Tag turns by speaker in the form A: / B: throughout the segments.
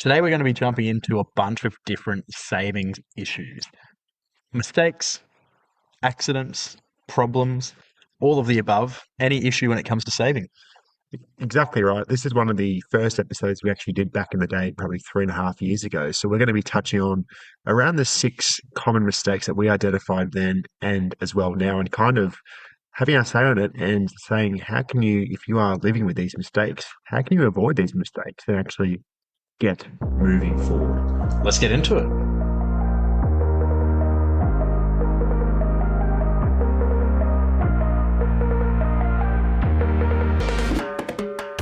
A: Today we're going to be jumping into a bunch of different savings issues. Mistakes, accidents, problems, all of the above, any issue when it comes to saving.
B: Exactly right. This is one of the first episodes we actually did back in the day, probably 3.5 years ago. So we're going to be touching on around the 6 common mistakes that we identified then and as well now, and kind of having our say on it and saying, how can you, if you are living with these mistakes, how can you avoid these mistakes and actually get moving forward?
A: Let's get into it.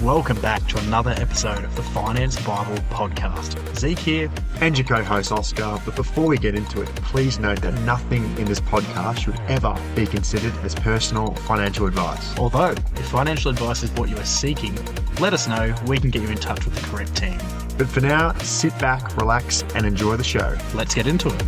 A: Welcome back to another episode of the Finance Bible Podcast. Zeke here.
B: And your co-host Oscar. But before we get into it, please note that nothing in this podcast should ever be considered as personal financial advice.
A: Although, if financial advice is what you are seeking, let us know. We can get you in touch with the correct team.
B: But for now, sit back, relax, and enjoy the show.
A: Let's get into it.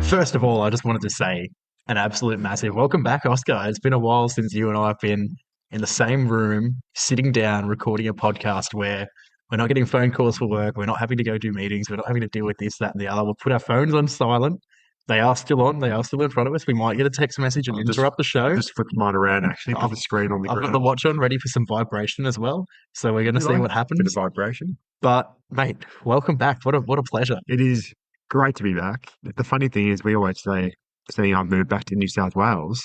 A: First of all, I just wanted to say an absolute massive welcome back, Oscar. It's been a while since you and I have been in the same room, sitting down, recording a podcast where we're not getting phone calls for work. We're not having to go do meetings. We're not having to deal with this, that, and the other. We'll put our phones on silent. They are still on. They are still in front of us. We might get a text message and interrupt the show.
B: Just flip mine around, actually. Put the screen on the ground.
A: I've got the watch on, ready for some vibration as well. So we're going to see what happens.
B: A bit of vibration.
A: But, mate, welcome back. What a pleasure.
B: It is great to be back. The funny thing is, we always say, seeing I've moved back to New South Wales,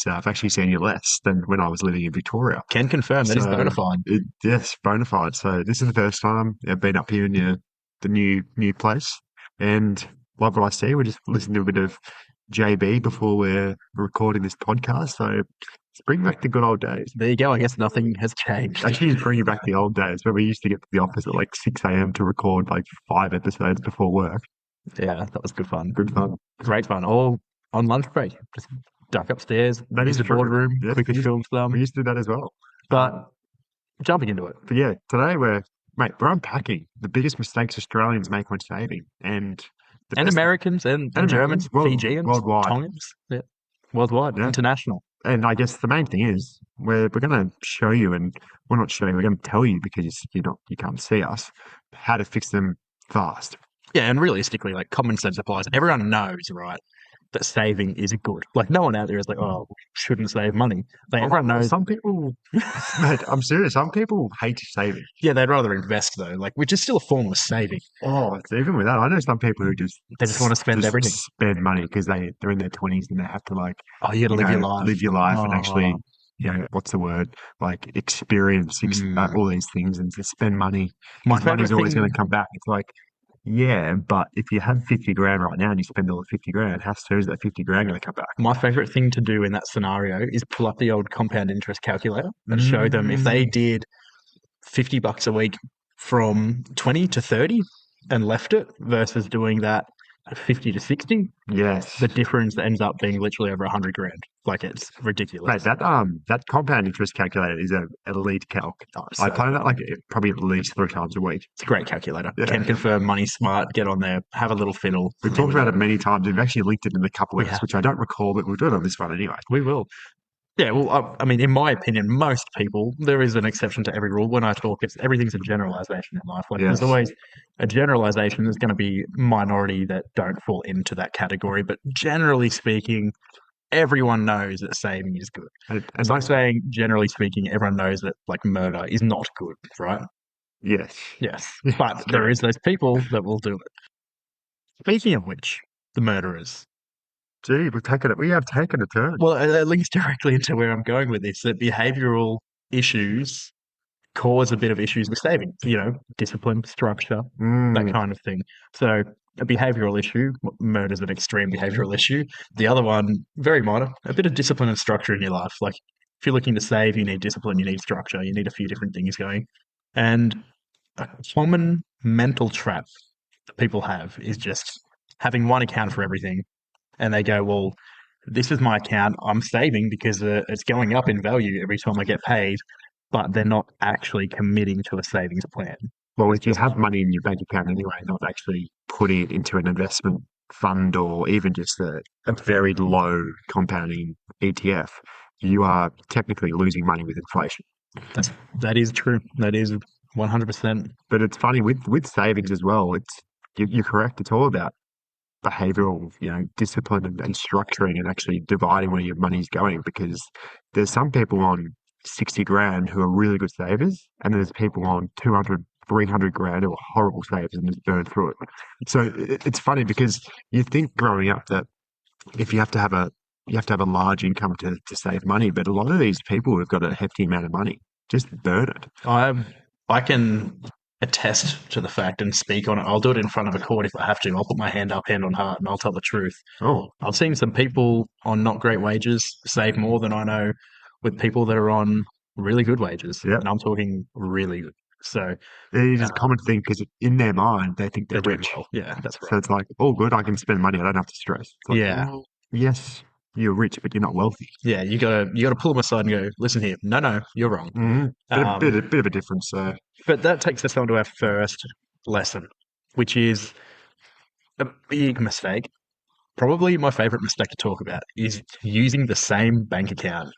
B: I've actually seen you less than when I was living in Victoria.
A: Can confirm that is bona fide.
B: Yes, bona fide. So this is the first time I've been up here in the new place, and love what I see. We're just listening to a bit of JB before we're recording this podcast. So it's bringing back the good old days.
A: There you go. I guess nothing has changed.
B: Actually, it's bringing back the old days where we used to get to the office at like 6 a.m. to record like 5 episodes before work.
A: Yeah, that was good fun.
B: Good fun.
A: Great fun. All on lunch break. Just duck upstairs,
B: that is
A: the boardroom,
B: yes,
A: quickly film some.
B: We used to do that as well.
A: But jumping into it.
B: But yeah, today we're unpacking the biggest mistakes Australians make when saving. And
A: Americans and Germans, Fijians,
B: worldwide.
A: Tongans, yeah. Worldwide, yeah. International.
B: And I guess the main thing is we're going to show you, and we're not showing, we're going to tell you because you can't see us, how to fix them fast.
A: Yeah, and realistically, like common sense applies. Everyone knows, right, that saving is good. Like no one out there is like, oh, we shouldn't save money. Like everyone knows.
B: Some people, mate, I'm serious. Some people hate saving.
A: Yeah, they'd rather invest though, like which is still a form of saving.
B: Oh, even with that, I know some people who
A: they just want to spend everything.
B: Spend money because they're in their 20s and they have to like.
A: Oh, you got to live your life.
B: And actually. What's the word? Like experience all these things and to spend money. Money's always going to come back. It's like, yeah, but if you have 50 grand right now and you spend all the 50 grand, how soon is that 50 grand going to come back?
A: My favorite thing to do in that scenario is pull up the old compound interest calculator and show them if they did $50 a week from 20 to 30 and left it versus doing that 50 to 60.
B: Yes.
A: The difference ends up being literally over 100 grand. Like it's ridiculous.
B: Mate, that compound interest calculator is an elite calc. I play that like probably at least 3 times a week.
A: It's a great calculator. Yeah. Can confirm, money smart, get on there, have a little fiddle.
B: We've talked about it many times. We've actually linked it in a couple of weeks, which I don't recall, but we'll do it on this one anyway.
A: We will. Yeah, well, I mean, in my opinion, most people, there is an exception to every rule. When I talk, everything's a generalization in life. Like there's always a generalization. There's going to be minority that don't fall into that category. But generally speaking, everyone knows that saving is good. And I'm saying, generally speaking, everyone knows that like murder is not good, right?
B: Yes.
A: Yes. But there is those people that will do it. Speaking of which, the murderers.
B: Gee, we have taken a turn.
A: Well, it links directly into where I'm going with this, that behavioural issues cause a bit of issues with saving, discipline, structure, that kind of thing. So a behavioural issue, murder's an extreme behavioural issue. The other one, very minor, a bit of discipline and structure in your life. Like if you're looking to save, you need discipline, you need structure, you need a few different things going. And a common mental trap that people have is just having one account for everything. And they go, well, this is my account. I'm saving because it's going up in value every time I get paid, but they're not actually committing to a savings plan.
B: Well, if you have money in your bank account anyway, not actually putting it into an investment fund or even just a very low compounding ETF, you are technically losing money with inflation.
A: That's that is true. That is 100%.
B: But it's funny with savings as well. You're correct. It's all about behavioral, discipline and structuring and actually dividing where your money's going because there's some people on 60 grand who are really good savers, and there's people on 200, 300 grand who are horrible savers and just burn through it. So it's funny because you think growing up that if you have to have a large income to save money, but a lot of these people who've got a hefty amount of money just burn it.
A: I I can attest to the fact and speak on it. I'll do it in front of a court if I have to. I'll put my hand up, hand on heart, and I'll tell the truth.
B: Oh,
A: I've seen some people on not great wages save more than I know with people that are on really good wages,
B: yeah.
A: and I'm talking really good. So
B: It is a
A: um,
B: common thing because in their mind they think they're
A: they're doing
B: rich.
A: well. Yeah, that's
B: So
A: right.
B: it's like, oh, good, I can spend money. I don't have to stress. It's like,
A: Yeah,
B: well, yes, you're rich, but you're not wealthy.
A: yeah. You gotta pull them aside and go, listen here. No, no, you're wrong. Um,
B: Bit of a difference.
A: but that takes us on to our first lesson, which is a big mistake. Probably my favorite mistake to talk about is using the same bank account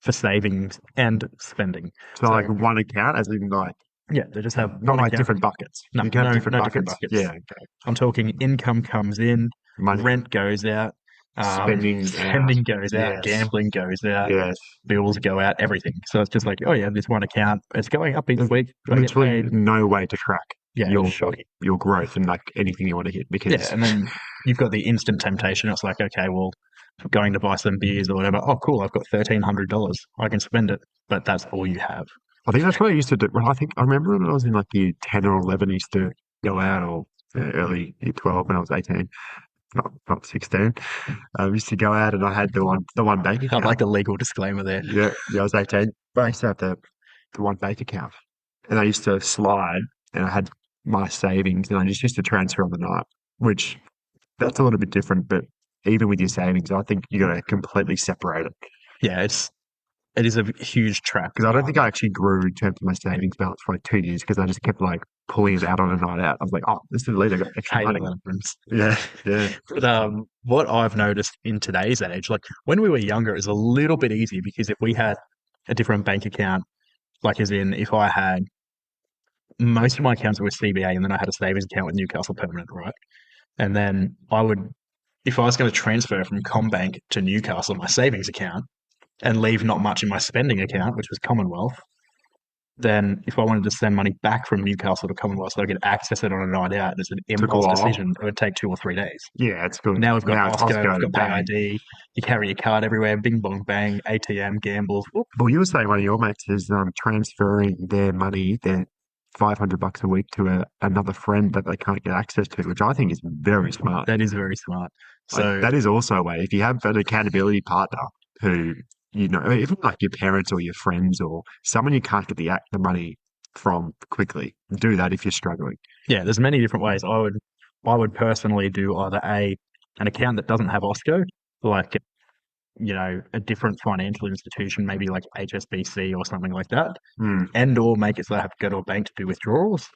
A: for savings and spending.
B: So
A: So
B: like one account, as in like
A: yeah, they just have
B: not
A: one
B: like
A: account.
B: different buckets.
A: No,
B: You can have
A: no,
B: different
A: no different
B: buckets.
A: buckets.
B: Yeah, okay.
A: I'm talking income comes in,
B: Money,
A: rent goes out,
B: spending out.
A: spending goes out,
B: Yes,
A: gambling goes out,
B: yes.
A: bills go out, everything. So it's just like, oh yeah, this one account, it's going up each
B: There's
A: week. I get
B: literally
A: paid.
B: no way to track
A: Yeah, it's shocking.
B: your growth and like anything you want to hit
A: Yeah,
B: because
A: and then you've got the instant temptation. It's like, okay, well, I'm going to buy some beers or whatever. Oh, cool! I've got $1,300. I can spend it, but that's all you have.
B: I think that's what I used to do. Well, I remember when I was in like year 10 or 11, I used to go out or early year 12 when I was 18, not 16. I used to go out and I had the one bank
A: I like
B: account.
A: the legal disclaimer there.
B: Yeah, yeah, I was 18, but I used to have the one bank account and I used to slide and I had my savings and I just used to transfer on the night, which that's a little bit different. But even with your savings, I think you got to completely separate it
A: Yeah, it is a huge trap.
B: because I don't think I actually grew in terms of my savings balance for like 2 years because I just kept like pulling it out on a night out. I was like, oh, this is the lead. I got extra
A: Hate it
B: money.
A: when it happens.
B: Yeah, yeah.
A: But what I've noticed in today's age, like when we were younger, it was a little bit easier because if we had a different bank account, like as in if I had most of my accounts were with CBA and then I had a savings account with Newcastle Permanent, right? And then I would, if I was going to transfer from Combank to Newcastle, my savings account, and leave not much in my spending account, which was Commonwealth, then if I wanted to send money back from Newcastle to Commonwealth so I could access it on a night out as an
B: Took a
A: impulse
B: while.
A: decision, it would take 2 or 3 days.
B: Yeah, it's good.
A: Now we've got
B: Now it's
A: Oscar, we've
B: Oscar,
A: got Pay
B: bang.
A: ID, you carry your card everywhere, bing bong bang, ATM, gambles. Whoop.
B: Well, you were saying one of your mates is transferring their money, their $500 a week to another friend that they can't get access to, which I think is very smart.
A: That is very smart.
B: Like
A: So
B: that is also a way. If you have an accountability partner who, even like your parents or your friends or someone you can't get the money from quickly, do that if you're struggling.
A: yeah, there's many different ways. I would personally do either an account that doesn't have Oscar, like a different financial institution, maybe like HSBC or something like that,
B: Hmm.
A: and or make it so I have to go to a bank to do withdrawals,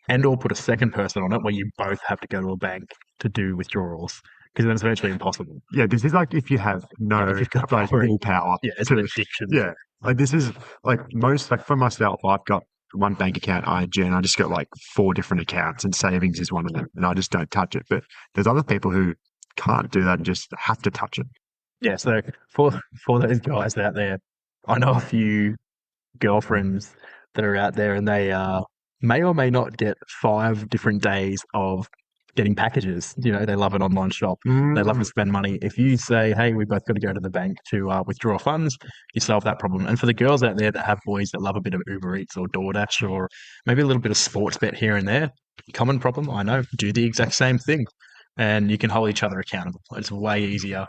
A: and or put a second person on it where you both have to go to a bank to do withdrawals because then it's virtually impossible.
B: Yeah, this is like if you have
A: Yeah,
B: no
A: if you've got
B: like
A: already,
B: willpower
A: yeah, it's
B: to,
A: an addiction.
B: yeah, like this is like most like for myself, I've got one bank account, ING, and I just got like four different accounts, and savings is one of them, and I just don't touch it. But there's other people who can't do that and just have to touch it.
A: Yeah, so for those guys out there, I know a few girlfriends that are out there, and they may or may not get 5 different days of getting packages. They love an online shop. They love
B: Mm,
A: to spend money. If you say, "Hey, we both got to go to the bank to withdraw funds," you solve that problem. And for the girls out there that have boys that love a bit of Uber Eats or DoorDash or maybe a little bit of sports bet here and there, common problem. I know. Do the exact same thing, and you can hold each other accountable. It's way easier.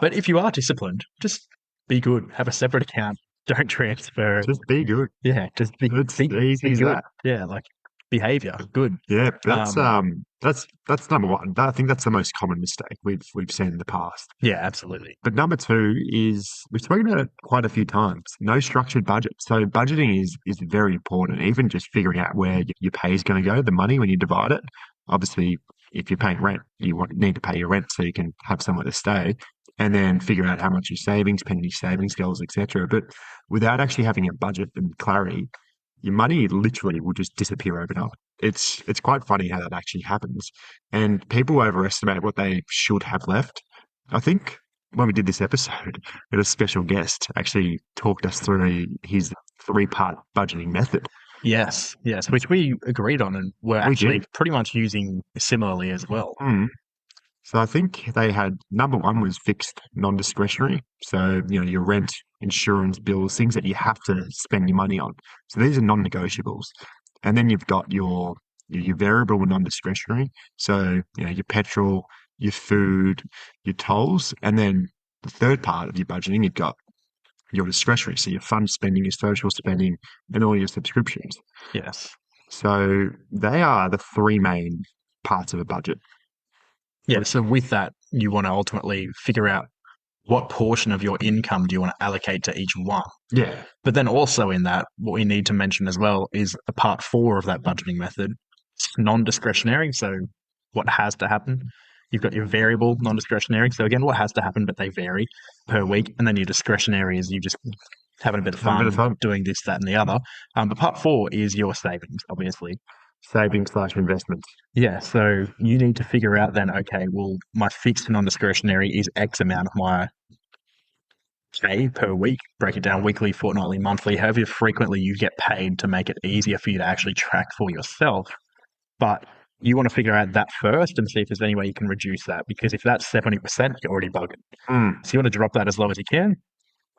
A: But if you are disciplined, just be good. Have a separate account. Don't transfer.
B: just be good.
A: Yeah, just be
B: It's
A: be
B: easy
A: be
B: as
A: good.
B: that.
A: Yeah, like behavior, good.
B: Yeah,
A: Um,
B: that's number one. I think that's the most common mistake we've seen in the past.
A: yeah, absolutely.
B: But number two is we've spoken about it quite a few times. No structured budget. So budgeting is very important. Even just figuring out where your pay is going to go, the money when you divide it. Obviously, if you're paying rent, need to pay your rent so you can have somewhere to stay. and then figure out how much your savings, penny savings goals, etc. But without actually having a budget and clarity, your money literally will just disappear overnight. It's quite funny how that actually happens, and people overestimate what they should have left. I think when we did this episode, we had a special guest actually talked us through his three-part budgeting method.
A: Yes, yes, which we agreed on and were
B: We
A: actually
B: did.
A: pretty much using similarly as well.
B: So I think they had number one was fixed non-discretionary. So, your rent, insurance, bills, things that you have to spend your money on. So these are non-negotiables. And then you've got your variable and non-discretionary. So, your petrol, your food, your tolls, and then the third part of your budgeting, you've got your discretionary. So your fun spending, your social spending, and all your subscriptions.
A: Yes.
B: So they are the three main parts of a budget.
A: Yeah, so with that, you want to ultimately figure out what portion of your income do you want to allocate to each one.
B: Yeah.
A: But then also in that, what we need to mention as well is a part four of that budgeting method, non-discretionary. So what has to happen? You've got your variable non-discretionary. So again, what has to happen, but they vary per week. And then your discretionary is you just having a bit of
B: Have a bit of
A: fun,
B: fun.
A: doing this, that, and the other. But part four is your savings, obviously.
B: Savings/investments.
A: Yeah, so you need to figure out then, okay, well, my fixed non-discretionary is X amount of my pay per week. Break it down weekly, fortnightly, monthly, however frequently you get paid to make it easier for you to actually track for yourself. But you want to figure out that first and see if there's any way you can reduce that. Because if that's 70%, you're already bugging.
B: Mm.
A: So you want to drop that as low as you can,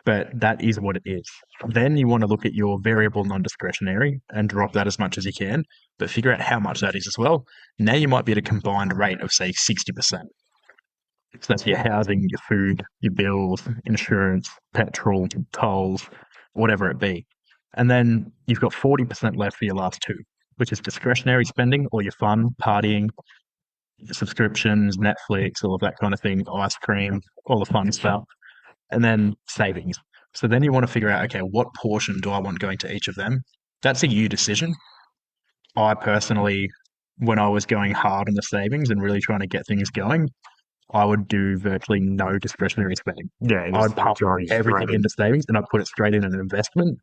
A: but that is what it is. Then you want to look at your variable non-discretionary and drop that as much as you can, but figure out how much that is as well. Now you might be at a combined rate of say 60%. So that's your housing, your food, your bills, insurance, petrol, tolls, whatever it be. And then you've got 40% left for your last two, which is discretionary spending, or your fun, partying, subscriptions, Netflix, all of that kind of thing, ice cream, all the fun stuff, and then savings. So then you want to figure out, okay, what portion do I want going to each of them? That's a you decision. I personally, when I was going hard on the savings and really trying to get things going, I would do virtually no discretionary spending.
B: Yeah, it is
A: I'd
B: the
A: pump
B: majority
A: everything
B: straight in.
A: into savings and I'd put it straight in an investment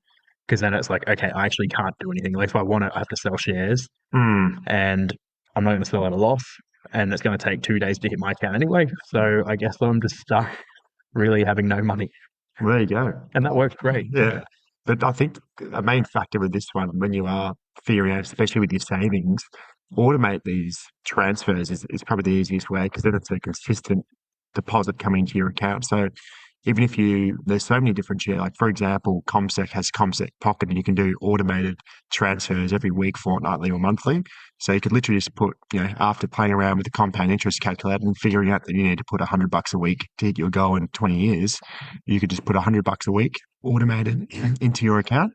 A: because then it's like, okay, I actually can't do anything. Like if I want it, I have to sell shares
B: Mm.
A: and I'm not going to sell at a loss and it's going to take 2 days to hit my account anyway. So I guess I'm just stuck really having no money.
B: Well, there you go.
A: And that worked great.
B: Yeah. But I think a main factor with this one, when you are figuring out, especially with your savings, automate these transfers is probably the easiest way because then it's a consistent deposit coming into your account. So even if there's so many different share, like for example, ComSec has ComSec Pocket and you can do automated transfers every week, fortnightly or monthly. So you could literally just put, after playing around with the compound interest calculator and figuring out that you need to put $100 a week to hit your goal in 20 years, you could just put $100 a week automated into your account.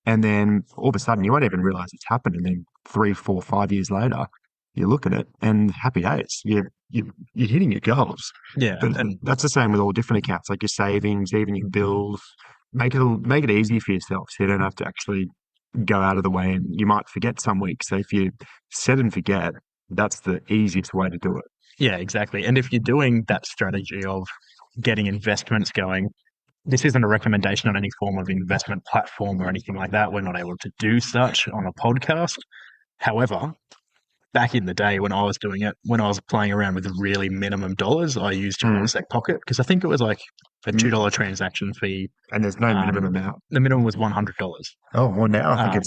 B: And then all of a sudden you won't even realize it's happened. And then 3, 4, 5 years later, you look at it and happy days. You're hitting your goals.
A: Yeah.
B: But
A: And
B: that's the same with all different accounts, like your savings, even your bills. Make it easy for yourself so you don't have to actually go out of the way and you might forget some weeks. So if you set and forget, that's the easiest way to do it.
A: yeah, exactly. And if you're doing that strategy of getting investments going, this isn't a recommendation on any form of investment platform or anything like that. We're not able to do such on a podcast. However, back in the day when I was doing it, when I was playing around with really minimum dollars, I used ComSec Pocket because I think it was like a $2 transaction fee.
B: And there's no minimum amount.
A: The minimum was $100.
B: Oh, well, now I think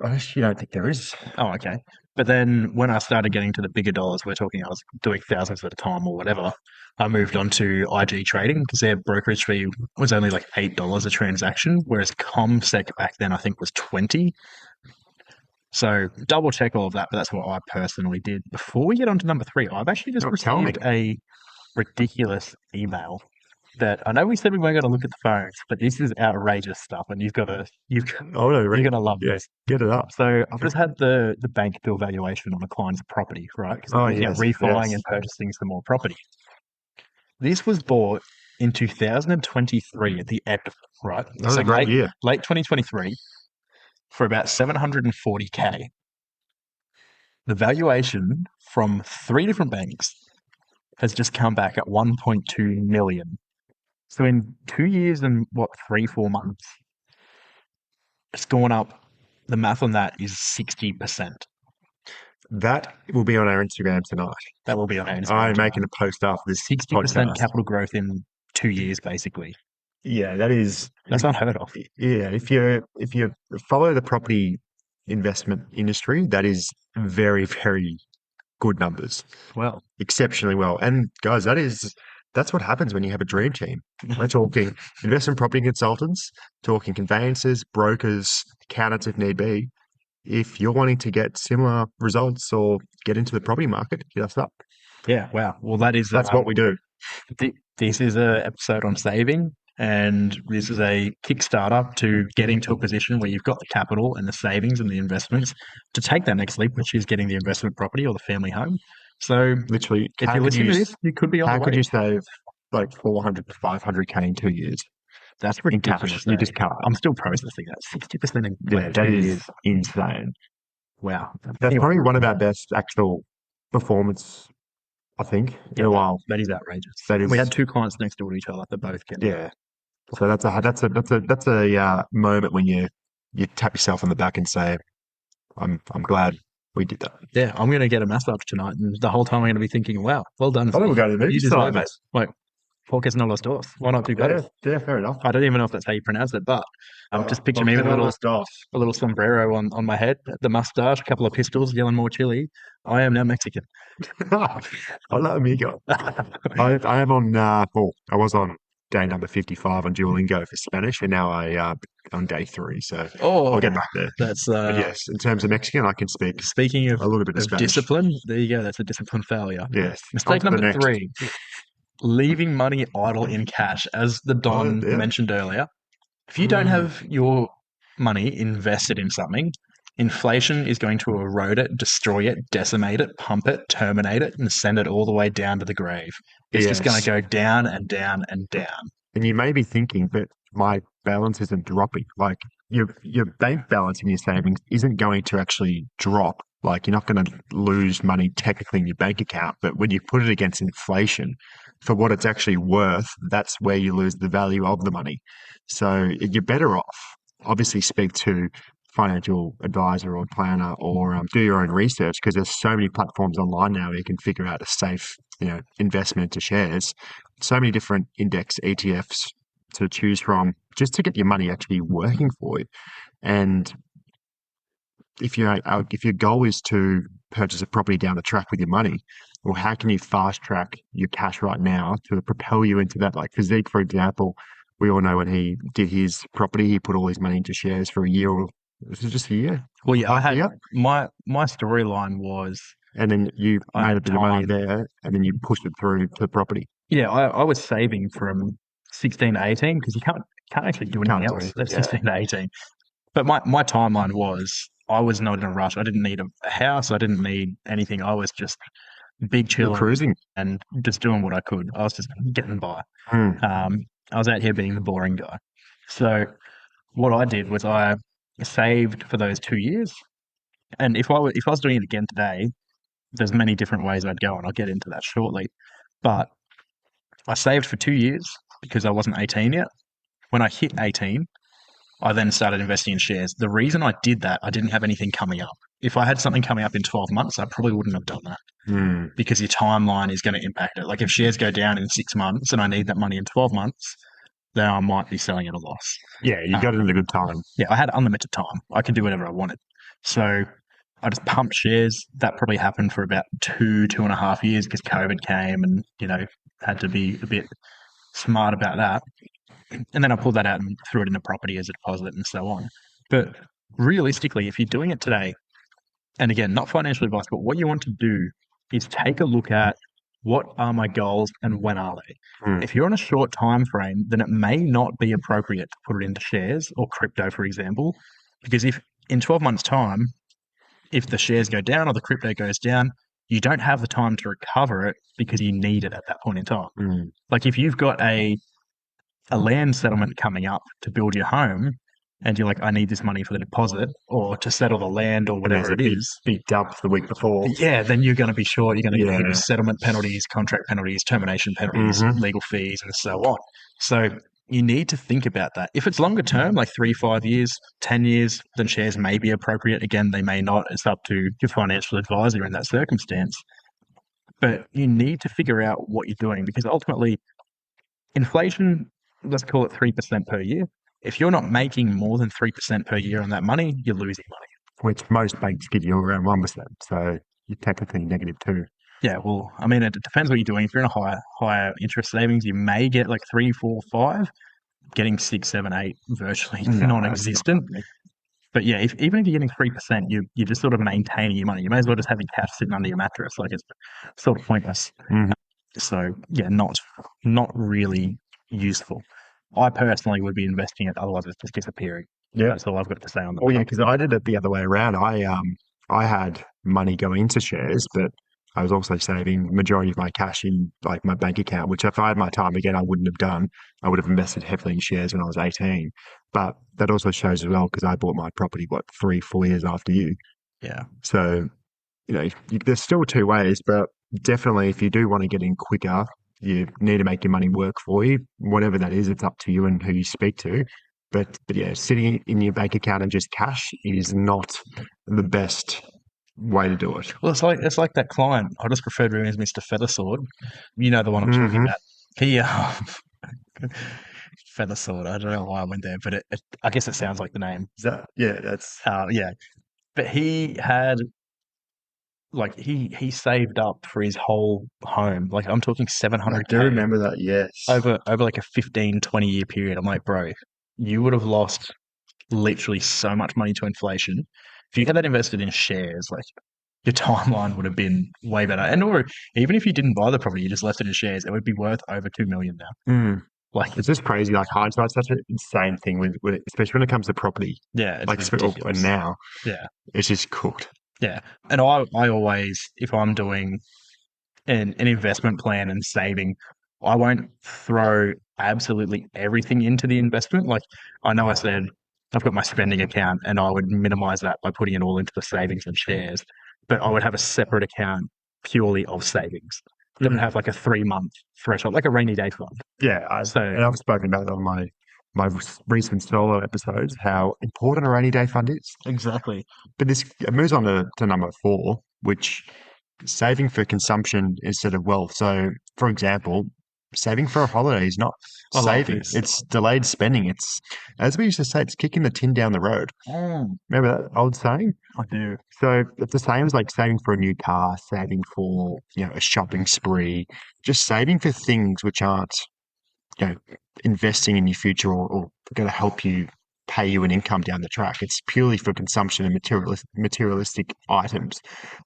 B: I actually don't think there is.
A: Oh, okay. But then when I started getting to the bigger dollars, we're talking I was doing thousands at a time or whatever, I moved on to IG trading because their brokerage fee was only like $8 a transaction, whereas ComSec back then I think was 20. So double check all of that, but that's what I personally did. Before we get on to number three, I've actually just
B: Tell me.
A: received a ridiculous email that I know we said we weren't going to look at the phones, but this is outrageous stuff, and
B: Oh, no,
A: you're going to love
B: yeah,
A: this.
B: get it up.
A: So I've just had the bank bill valuation on a client's property, right? Because
B: Oh,
A: I'm looking at
B: yes,
A: refining
B: yes.
A: and purchasing some more property. This was bought in 2023 at the end, right?
B: That was a great year.
A: Late 2023 for about 740K. The valuation from three different banks has just come back at 1.2 million. So in 2 years and what, 3, 4 months, it's gone up. The math on that is 60%.
B: That will be on our Instagram tonight.
A: That will be on our Instagram
B: I'm
A: tonight.
B: making a post after this
A: 60%
B: podcast.
A: capital growth in 2 years, basically.
B: Yeah, that is.
A: That's unheard of.
B: Yeah, if you follow the property investment industry, that is very good numbers,
A: Well,
B: exceptionally well. And guys, that's what happens when you have a dream team. We're talking investment property consultants, talking conveyancers, brokers, accountants if need be. If you're wanting to get similar results or get into the property market, hit us up.
A: yeah, wow. Well, that is
B: That's what we do.
A: this is a episode on saving, and this is a Kickstarter to get into a position where you've got the capital and the savings and the investments to take that next leap, which is getting the investment property or the family home. So,
B: Literally,
A: if you're listening to this, you could be on the
B: how could you
A: way.
B: save like 400 to 500K in 2 years
A: That's
B: in cash?
A: ridiculous.
B: You
A: Eh?
B: just can't.
A: I'm still processing that. 60% in
B: Yeah,
A: like
B: that
A: 2 years.
B: is insane.
A: Wow.
B: That's
A: Anyway,
B: probably one of our best actual performance, I think, in
A: yeah,
B: a while.
A: that is outrageous.
B: That
A: We
B: is,
A: had two clients next door to each other that both getting
B: yeah. So that's a moment when you tap yourself on the back and say, I'm glad we did that.
A: Yeah, I'm going to get a massage tonight, and the whole time I'm going to be thinking, "Wow, well done,
B: I think we're
A: Zeke.
B: going to the
A: You
B: movies tonight,
A: deserve
B: mate.
A: it." Like, Porque no los dos. Why not do both?
B: Yeah, fair enough.
A: I don't even know if that's how you pronounce it, but just picture me
B: Porque
A: with
B: no los dos.
A: a little sombrero on my head, the mustache, a couple of pistols, yelling more chili. I am now Mexican.
B: Hola, amigo. I am on, I was on day number 55 on Duolingo for Spanish, and now on day 3. So
A: Oh,
B: I'll get back there.
A: that's
B: But yes, in terms of Mexican, I can speak
A: speaking
B: a little bit of
A: of
B: Spanish.
A: discipline. There you go. That's a discipline failure.
B: Yes. On
A: Mistake
B: to the
A: number
B: next.
A: 3: leaving money idle in cash, as the
B: Oh,
A: Don
B: yeah.
A: mentioned earlier. If you don't have your money invested in something, inflation is going to erode it, destroy it, decimate it, pump it, terminate it, and send it all the way down to the grave. It's just going to
B: Yes.
A: go down and down and down.
B: And you may be thinking, but my balance isn't dropping. Like your bank balance in your savings isn't going to actually drop. Like you're not going to lose money technically in your bank account, but when you put it against inflation for what it's actually worth, that's where you lose the value of the money. So you're better off. Obviously, speak to financial advisor or planner, or do your own research because there's so many platforms online now where you can figure out a safe, investment into shares. So many different index ETFs to choose from just to get your money actually working for you. And if your goal is to purchase a property down the track with your money, well, how can you fast track your cash right now to propel you into that? Like for Zeke, for example, we all know when he did his property, he put all his money into shares for a year, or was it just a year?
A: Well, yeah, I
B: Half a
A: had
B: year?
A: my storyline was
B: And then you
A: I
B: made
A: had
B: a bit of money
A: time.
B: there, and then you pushed it through to property.
A: Yeah, I was saving from 16 to 18 because you can't actually do anything
B: Can't do
A: else
B: anything.
A: at
B: Yeah.
A: 16 to 18. But my timeline was I was not in a rush. I didn't need a house. I didn't need anything. I was just big
B: You're
A: chilling
B: cruising.
A: and just doing what I could. I was just getting by.
B: Hmm.
A: I was out here being the boring guy. So what I did was I saved for those 2 years. And if I was doing it again today, there's many different ways I'd go, and I'll get into that shortly. But I saved for 2 years because I wasn't 18 yet. When I hit 18, I then started investing in shares. The reason I did that, I didn't have anything coming up. If I had something coming up in 12 months, I probably wouldn't have done that
B: Hmm.
A: because your timeline is going to impact it. Like if shares go down in 6 months and I need that money in 12 months, then I might be selling at a loss.
B: Yeah, you got it at a good time.
A: Yeah, I had unlimited time. I could do whatever I wanted. So I just pumped shares. That probably happened for about 2.5 years because COVID came and, had to be a bit smart about that. And then I pulled that out and threw it into property as a deposit and so on. But realistically, if you're doing it today, and again, not financial advice, but what you want to do is take a look at what are my goals and when are they.
B: Hmm.
A: If you're on a short time frame, then it may not be appropriate to put it into shares or crypto, for example, because if in 12 months' time, if the shares go down or the crypto goes down, you don't have the time to recover it because you need it at that point in time.
B: Hmm.
A: Like if you've got a land settlement coming up to build your home, and you're like, I need this money for the deposit or to settle the land or
B: And there's
A: whatever
B: a
A: it is,
B: big dump the week before.
A: yeah, then you're going to be short. You're going to get hit with
B: Yeah.
A: settlement penalties, contract penalties, termination penalties,
B: Hmm.
A: legal fees, and so on. So you need to think about that. If it's longer term, like 3, 5 years, 10 years, then shares may be appropriate. Again, they may not. It's up to your financial advisor in that circumstance. But you need to figure out what you're doing because ultimately, inflation, let's call it 3% per year. If you're not making more than 3% per year on that money, you're losing money.
B: Which most banks give you around 1%. So you're technically negative too.
A: Yeah, well, I mean, it depends what you're doing. If you're in a higher interest savings, you may get like 3, 4, 5. Getting 6, 7, 8, virtually
B: No, that's not
A: non-existent.
B: happening.
A: But yeah, if even if you're getting 3%, you're just sort of maintaining your money. You may as well just have your cash sitting under your mattress. Like it's sort of pointless.
B: Mhm.
A: So yeah, not really useful. I personally would be investing it, otherwise it's just disappearing.
B: Yeah.
A: That's all I've got to say on the
B: Oh yeah,
A: matter.
B: because I did it the other way around. I had money go into shares, but I was also saving majority of my cash in like my bank account, which if I had my time again, I wouldn't have done. I would have invested heavily in shares when I was 18. But that also shows as well because I bought my property what 3, 4 years after you.
A: Yeah.
B: So there's still two ways, but definitely if you do want to get in quicker, you need to make your money work for you. Whatever that is, it's up to you and who you speak to. But yeah, sitting in your bank account and just cash is not the best way to do it.
A: Well, it's like that client. I just prefer to him as Mr. Feathersword. You know the one I'm talking
B: Hmm.
A: about. He Feathersword. I don't know why I went there, but I guess it sounds like the name.
B: Yeah, that's
A: Yeah, but he had like he saved up for his whole home. Like I'm talking
B: I do
A: 700K
B: remember that. Yes.
A: over like a 15, 20 year period. I'm like, bro, you would have lost literally so much money to inflation. If you had that invested in shares, like your timeline would have been way better. And or even if you didn't buy the property, you just left it in shares, it would be worth over 2 million now.
B: Mm.
A: Like,
B: It's just crazy. Like hindsight's such an insane thing with especially when it comes to property.
A: yeah, it's
B: And
A: ridiculous.
B: now
A: Yeah,
B: it's just cooked.
A: yeah. And I always, if I'm doing an investment plan and saving, I won't throw absolutely everything into the investment. Like I know I said I've got my spending account and I would minimize that by putting it all into the savings and shares, but I would have a separate account purely of savings. Then have like a 3 month threshold, like a rainy day fund.
B: Yeah,
A: So
B: and I've spoken about it on my recent solo episodes how important a rainy day fund is.
A: exactly.
B: But this it moves on to number four, which saving for consumption instead of wealth. So, for example, saving for a holiday is not
A: I love
B: saving;
A: this.
B: it's delayed spending. It's as we used to say, it's kicking the tin down the road.
A: Mm,
B: Remember that old saying?
A: I do.
B: So it's the same as like saving for a new car, saving for a shopping spree, just saving for things which aren't you know, investing in your future or going to help you pay you an income down the track. It's purely for consumption and materialistic items.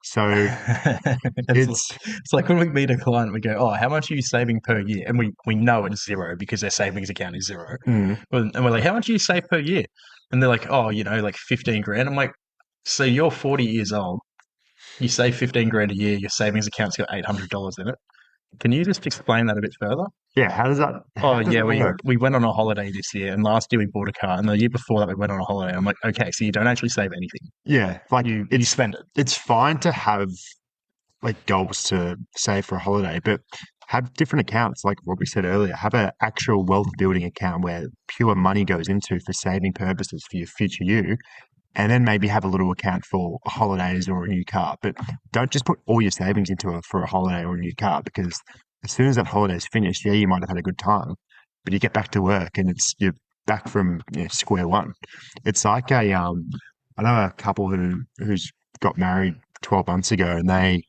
B: So
A: it's,
B: it's
A: it's like when we meet a client, we go, "Oh, how much are you saving per year?" And we know it's zero because their savings account is zero.
B: mm,
A: And we're like, "How much do you save per year?" And they're like, "Oh, like 15 grand." I'm like, "So you're 40 years old. You save 15 grand a year. Your savings account's got $800 in it. Can you just explain that a bit further?"
B: yeah.
A: Oh
B: How does
A: yeah,
B: it
A: we
B: work?
A: we went on a holiday this year, and last year we bought a car, and the year before that we went on a holiday. I'm like, okay, so you don't actually save anything.
B: Yeah, like
A: You spend it.
B: it's fine to have like goals to save for a holiday, but have different accounts, like what we said earlier. Have an actual wealth building account where pure money goes into for saving purposes for your future you, and then maybe have a little account for holidays or a new car. But don't just put all your savings into it for a holiday or a new car because as soon as that holiday's finished, yeah, you might have had a good time, but you get back to work and you're back from square one. It's like I know a couple who's got married 12 months ago and they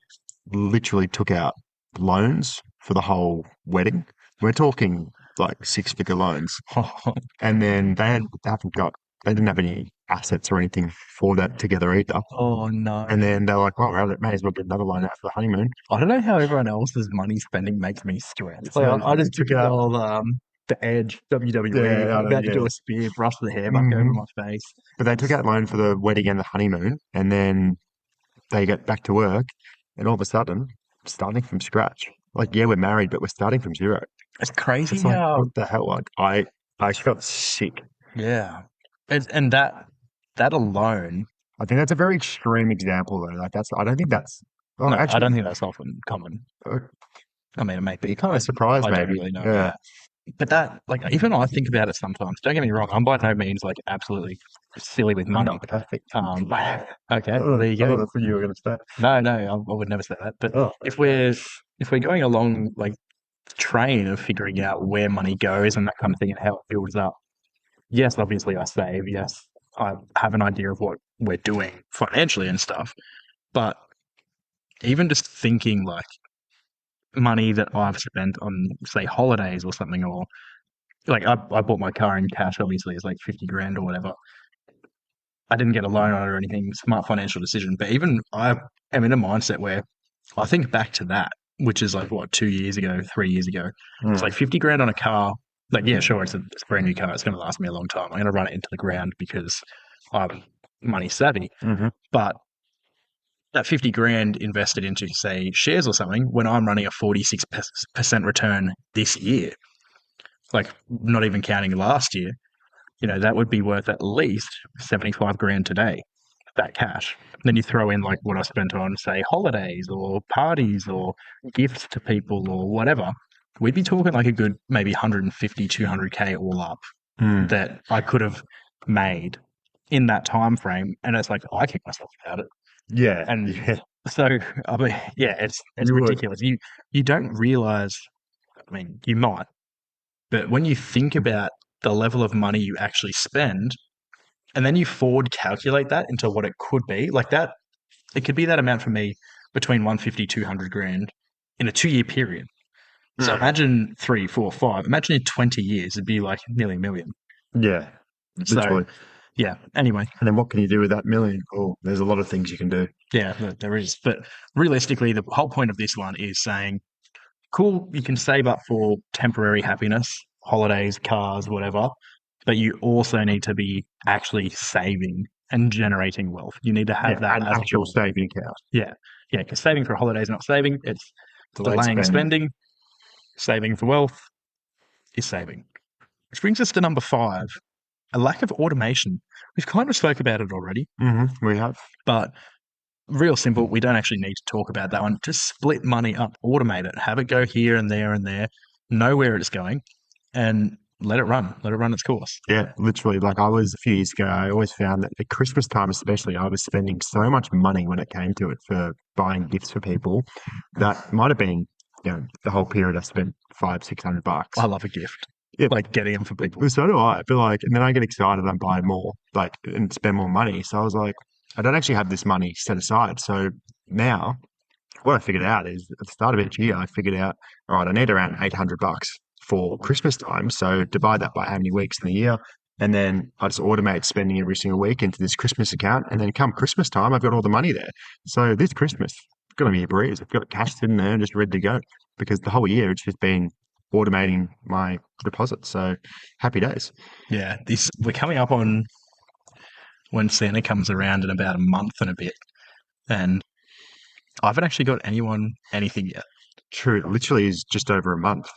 B: literally took out loans for the whole wedding. We're talking like six-figure loans, and then they didn't have any assets or anything for that together either.
A: Oh no.
B: And then they're like, well, may as well get another loan out for the honeymoon.
A: I don't know how everyone else's money spending makes me stressed. Like
B: So
A: I
B: they
A: just
B: took
A: picture the
B: out,
A: old the Edge WWE.
B: yeah,
A: I'm
B: I know,
A: about to
B: yeah.
A: do a spear, brush the hair back over
B: Hmm.
A: my face.
B: But they took out loan for the wedding and the honeymoon, and then they get back to work, and all of a sudden, starting from scratch. Like, yeah, we're married, but we're starting from zero.
A: It's crazy
B: It's like,
A: how
B: what the hell? Like, I felt sick.
A: yeah. and that alone,
B: I think that's a very extreme example, though. Like that's, I don't think that's. Oh,
A: no, I don't
B: actually,
A: think that's often common.
B: uh,
A: I mean, it may be.
B: kind of surprised,
A: I don't
B: maybe.
A: really know.
B: Yeah.
A: Yeah, but that, like, even I think about it sometimes. Don't get me wrong. I'm by no means like absolutely silly with
B: I'm
A: money.
B: not perfect.
A: Okay, well, there you
B: I thought
A: go.
B: that's what you were going to say.
A: No, no, I would never say that. But
B: Oh,
A: if we're going along like the train of figuring out where money goes and that kind of thing and how it builds up, yes, obviously I save. Yes, I have an idea of what we're doing financially and stuff. But even just thinking like money that I've spent on, say, holidays or something, or like I bought my car in cash, obviously, it's like 50 grand or whatever. I didn't get a loan on it or anything, smart financial decision. But even I am in a mindset where I think back to that, which is like what, 2 years ago, 3 years ago. It's
B: mm,
A: like 50 grand on a car. Like, yeah, sure, it's a brand new car. It's going to last me a long time. I'm going to run it into the ground because I'm money savvy.
B: hmm.
A: But that 50 grand invested into, say, shares or something, when I'm running a 46% return this year, like not even counting last year, that would be worth at least 75 grand today, that cash. Then you throw in like what I spent on, say, holidays or parties or gifts to people or whatever. We'd be talking like a good maybe 150, 200K all up
B: Mm.
A: that I could have made in that time frame. And it's like, I kick myself about it.
B: Yeah,
A: And
B: yeah,
A: so, I mean, yeah, it's
B: you would.
A: ridiculous. You don't realize, I mean, you might, but when you think about the level of money you actually spend, and then you forward calculate that into what it could be, like that, it could be that amount for me between 150, 200 grand in a 2 year period. So
B: Mm.
A: imagine three, four, five. Imagine in 20 years, it'd be like nearly a million.
B: Yeah,
A: So,
B: literally.
A: yeah, anyway,
B: And then what can you do with that million? Oh, there's a lot of things you can do.
A: yeah, there is. But realistically, the whole point of this one is saying, cool, you can save up for temporary happiness, holidays, cars, whatever, but you also need to be actually saving and generating wealth. You need to have
B: Yeah,
A: that
B: an
A: as a
B: actual
A: goal.
B: saving account.
A: Yeah. Yeah. Because saving for holidays is not saving, it's
B: Delayed
A: delaying
B: spending.
A: spending. Saving for wealth is saving. Which brings us to number 5, a lack of automation. We've kind of spoke about it already,
B: We have.
A: but real simple. We don't actually need to talk about that one. Just split money up, automate it, have it go here and there, know where it's going, and let it run its course.
B: Yeah, literally. Like I was a few years ago, I always found that at Christmas time, especially, I was spending so much money when it came to it for buying gifts for people that might have been, the whole period I spent 500-600 bucks.
A: I love a gift,
B: Yeah,
A: like getting them for people.
B: well, so do I. But like, and then I get excited and buy more, like, and spend more money. So I was like, I don't actually have this money set aside. So now what I figured out is at the start of each year, I figured out, all right, I need around 800 bucks for Christmas time. So divide that by how many weeks in the year. And then I just automate spending every single week into this Christmas account. And then come Christmas time, I've got all the money there. So this Christmas, it's going to be a breeze. I've got cash sitting there and just ready to go because the whole year it's just been automating my deposits. So happy days.
A: Yeah, this we're coming up on when Santa comes around in about a month and a bit, and I haven't actually got anyone anything yet.
B: True. It literally is just over a month.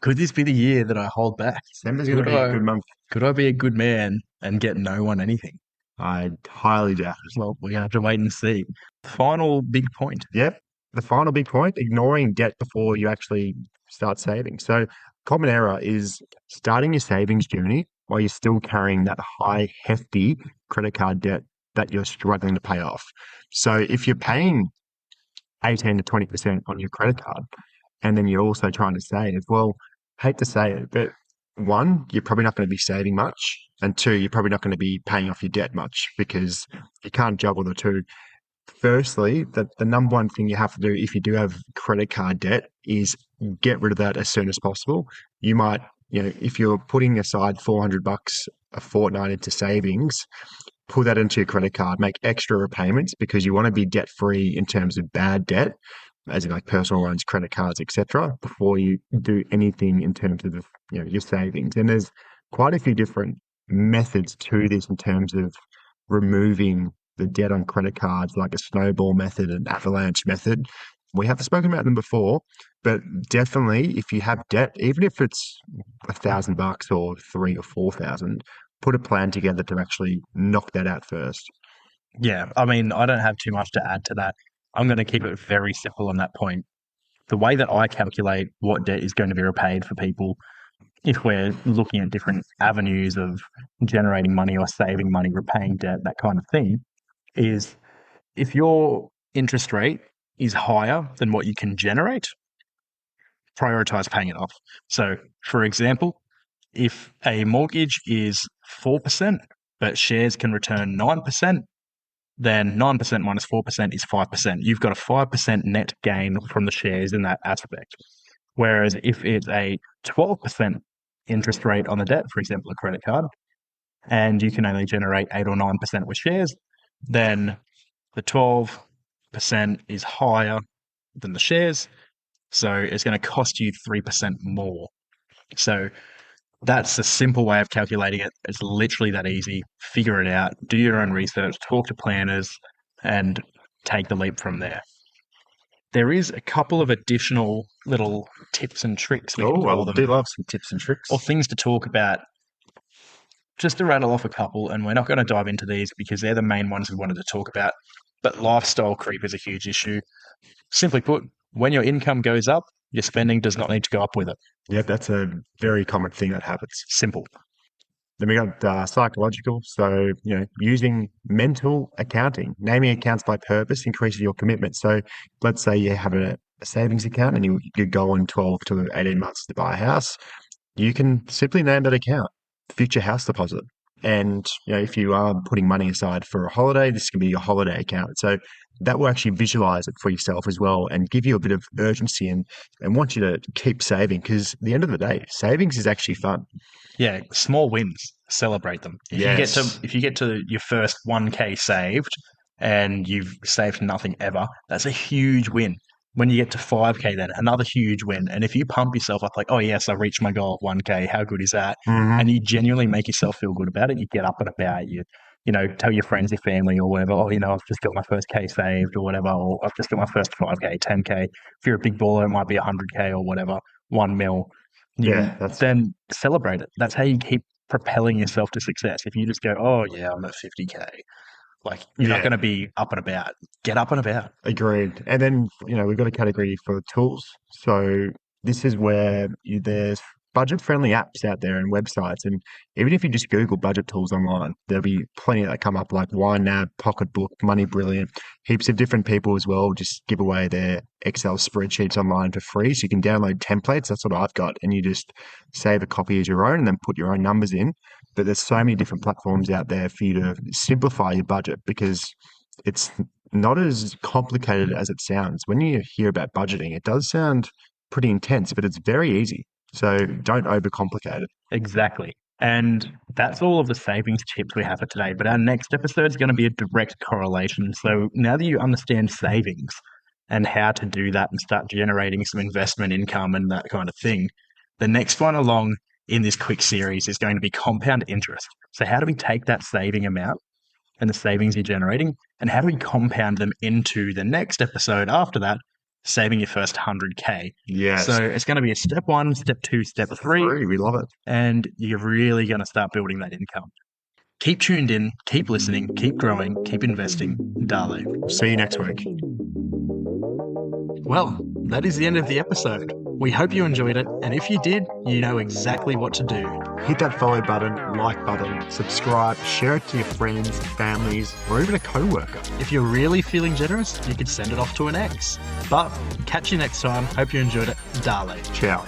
A: Could this be the year that I hold back?
B: December's going to
A: Could
B: be a
A: I
B: good month.
A: could I be a good man and get no one anything?
B: I highly doubt it.
A: Well, we're gonna have to wait and see. Final big point.
B: Yep. The final big point, ignoring debt before you actually start saving. So, common error is starting your savings journey while you're still carrying that high, hefty credit card debt that you're struggling to pay off. So, if you're paying 18 to 20% on your credit card and then you're also trying to save, well, hate to say it, but one, you're probably not going to be saving much. And two, you're probably not going to be paying off your debt much because you can't juggle the two. Firstly, the number one thing you have to do if you do have credit card debt is get rid of that as soon as possible. You might, if you're putting aside 400 bucks a fortnight into savings, pull that into your credit card, make extra repayments because you want to be debt free in terms of bad debt, as in like personal loans, credit cards, etc., before you do anything in terms of your savings. And there's quite a few different methods to this in terms of removing the debt on credit cards, like a snowball method and avalanche method. We have spoken about them before, but definitely if you have debt, even if it's 1,000 bucks or 3 or 4,000, put a plan together to actually knock that out first.
A: Yeah, I mean, I don't have too much to add to that. I'm going to keep it very simple on that point. The way that I calculate what debt is going to be repaid for people, if we're looking at different avenues of generating money or saving money, repaying debt, that kind of thing, is if your interest rate is higher than what you can generate, prioritize paying it off. So, for example, if a mortgage is 4%, but shares can return 9%, then 9% minus 4% is 5%. You've got a 5% net gain from the shares in that aspect. Whereas if it's a 12% interest rate on the debt, for example, a credit card, and you can only generate 8 or 9% with shares, then the 12% is higher than the shares. So it's going to cost you 3% more. So that's a simple way of calculating it. It's literally that easy. Figure it out, do your own research, talk to planners, and take the leap from there. There is a couple of additional little tips and tricks, we can
B: Oh,
A: call
B: I
A: them,
B: do love some tips and tricks.
A: or things to talk about. Just to rattle off a couple, and we're not going to dive into these because they're the main ones we wanted to talk about. But lifestyle creep is a huge issue. Simply put, when your income goes up, your spending does not need to go up with it.
B: Yep, that's a very common thing that happens.
A: Simple.
B: Then we got psychological. So, using mental accounting, naming accounts by purpose increases your commitment. So, let's say you have a savings account and you go on 12 to 18 months to buy a house. You can simply name that account future house deposit. And, if you are putting money aside for a holiday, this can be your holiday account. So that will actually visualize it for yourself as well and give you a bit of urgency and want you to keep saving because at the end of the day, savings is actually fun.
A: Yeah, small wins, celebrate them.
B: Yes.
A: If you get to your first 1K saved and you've saved nothing ever, that's a huge win. When you get to 5K, then another huge win. And if you pump yourself up like, oh yes, I reached my goal of 1K, how good is that?
B: Hmm.
A: And you genuinely make yourself feel good about it, you get up and about, tell your friends, your family, or whatever. Oh, I've just got my first K saved, or whatever. Or I've just got my first 5K, 10K. If you're a big baller, it might be 100K or whatever, 1 mil. You
B: Yeah, that's
A: then celebrate it. That's how you keep propelling yourself to success. If you just go, oh yeah, I'm at 50K, like you're not
B: yeah,
A: going to be up and about. Get up and about.
B: agreed. And then, we've got a category for tools. So this is where there's budget-friendly apps out there and websites. And even if you just Google budget tools online, there'll be plenty that come up like YNAB, Pocketbook, Money Brilliant, heaps of different people as well just give away their Excel spreadsheets online for free. So you can download templates. That's what I've got. And you just save a copy as your own and then put your own numbers in. But there's so many different platforms out there for you to simplify your budget because it's not as complicated as it sounds. When you hear about budgeting, it does sound pretty intense, but it's very easy. So don't overcomplicate it.
A: Exactly. And that's all of the savings tips we have for today. But our next episode is going to be a direct correlation. So now that you understand savings and how to do that and start generating some investment income and that kind of thing, the next one along in this quick series is going to be compound interest. So how do we take that saving amount and the savings you're generating, and how do we compound them into the next episode after that, saving your first 100K?
B: Yes.
A: So it's going to be a step 1, step 2, step 3,
B: We love it.
A: and you're really going to start building that income. Keep tuned in, keep listening, keep growing, keep investing. Dale.
B: See you next week.
A: Well, that is the end of the episode. We hope you enjoyed it, and if you did, you know exactly what to do.
B: Hit that follow button, like button, subscribe, share it to your friends, families, or even a coworker.
A: If you're really feeling generous, you could send it off to an ex. But catch you next time. Hope you enjoyed it. Dale.
B: Ciao.